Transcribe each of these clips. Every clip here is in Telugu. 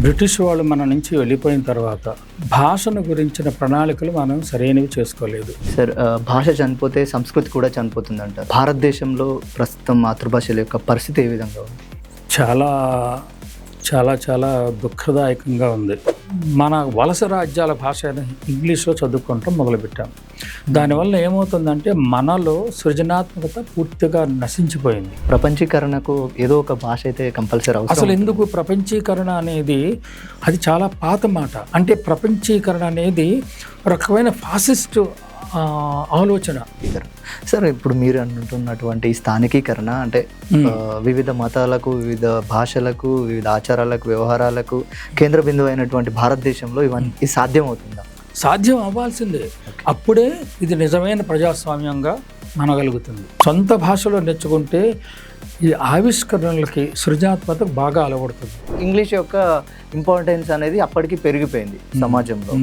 బ్రిటిష్ వాళ్ళు మన నుంచి వెళ్ళిపోయిన తర్వాత భాషను గురించిన ప్రణాళికలు మనం సరైనవి చేసుకోలేదు. సార్, భాష చనిపోతే సంస్కృతి కూడా చనిపోతుందంట. భారతదేశంలో ప్రస్తుతం మాతృభాషల యొక్క పరిస్థితి ఏ విధంగా ఉంది? చాలా చాలా చాలా దుఃఖదాయకంగా ఉంది. మన వలస రాజ్యాల భాష అయిన ఇంగ్లీష్లో చదువుకుంటాం మొదలుపెట్టాం. దానివల్ల ఏమవుతుందంటే మనలో సృజనాత్మకత పూర్తిగా నశించిపోయింది. ప్రపంచీకరణకు ఏదో ఒక భాష అయితే కంపల్సరీ అవసరం. అసలు ఎందుకు ప్రపంచీకరణ అనేది అది చాలా పాత మాట. అంటే ప్రపంచీకరణ అనేది రకమైన ఫాసిస్ట్ ఆలోచన. సార్, ఇప్పుడు మీరు అంటున్నటువంటి ఈ స్థానికీకరణ అంటే వివిధ మతాలకు, వివిధ భాషలకు, వివిధ ఆచారాలకు, వ్యవహారాలకు కేంద్ర బిందువు అయినటువంటి భారతదేశంలో ఇవన్నీ సాధ్యం అవుతుందా? సాధ్యం అవ్వాల్సిందే. అప్పుడే ఇది నిజమైన ప్రజాస్వామ్యంగా మనగలుగుతుంది. సొంత భాషలో నేర్చుకుంటే ఈ ఆవిష్కరణలకి సృజనాత్మక బాగా అలవడుతుంది. ఇంగ్లీష్ యొక్క ఇంపార్టెన్స్ అనేది అప్పటికి పెరిగిపోయింది సమాజంలో.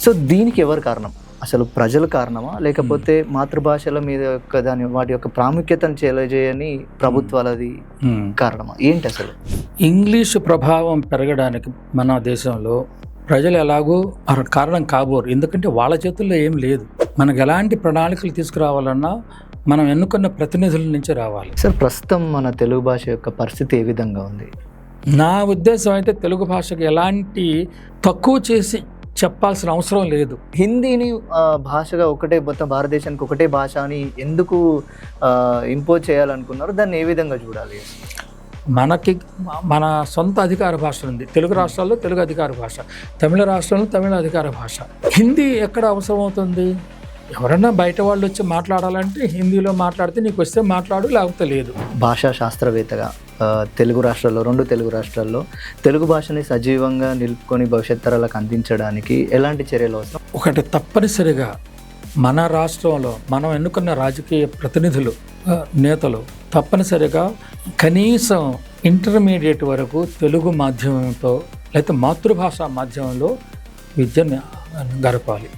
సో దీనికి ఎవరు కారణం? అసలు ప్రజల కారణమా, లేకపోతే మాతృభాషల మీద యొక్క వాటి యొక్క ప్రాముఖ్యతను తెలియజేయని ప్రభుత్వాలది కారణమా? ఏంటి అసలు? ఇంగ్లీషు ప్రభావం పెరగడానికి మన దేశంలో ప్రజలు ఎలాగో కారణం కాబోరు. ఎందుకంటే వాళ్ళ చేతుల్లో ఏం లేదు. మనకు ఎలాంటి ప్రణాళికలు తీసుకురావాలన్నా మనం ఎన్నుకున్న ప్రతినిధుల నుంచి రావాలి. సార్, ప్రస్తుతం మన తెలుగు భాష యొక్క పరిస్థితి ఏ విధంగా ఉంది? నా ఉద్దేశం అయితే తెలుగు భాషకు ఎలాంటి తక్కువ చేసి చెప్పాల్సిన అవసరం లేదు. హిందీని భాషగా ఒకటే, మొత్తం భారతదేశానికి ఒకటే భాష అని ఎందుకు ఇంపోజ్ చేయాలనుకున్నారు? దాన్ని ఏ విధంగా చూడాలి? మనకి మన సొంత అధికార భాష ఉంది. తెలుగు రాష్ట్రాల్లో తెలుగు అధికార భాష, తమిళ రాష్ట్రంలో తమిళ అధికార భాష. హిందీ ఎక్కడ అవసరం అవుతుంది? ఎవరన్నా బయట వాళ్ళు వచ్చి మాట్లాడాలంటే హిందీలో మాట్లాడితే నీకు వస్తే మాట్లాడు, లేకపోతే లేదు. భాషా శాస్త్రవేత్తగా తెలుగు రాష్ట్రాల్లో, 2 తెలుగు రాష్ట్రాల్లో తెలుగు భాషని సజీవంగా నిలుపుకొని భవిష్యత్ తరాలకు అందించడానికి ఎలాంటి చర్యలు అవసరం? ఒకటి, తప్పనిసరిగా మన రాష్ట్రంలో మనం ఎన్నుకున్న రాజకీయ ప్రతినిధులు, నేతలు తప్పనిసరిగా కనీసం ఇంటర్మీడియట్ వరకు తెలుగు మాధ్యమంతో లేకపోతే మాతృభాషా మాధ్యమంలో విద్యను గడపాలి.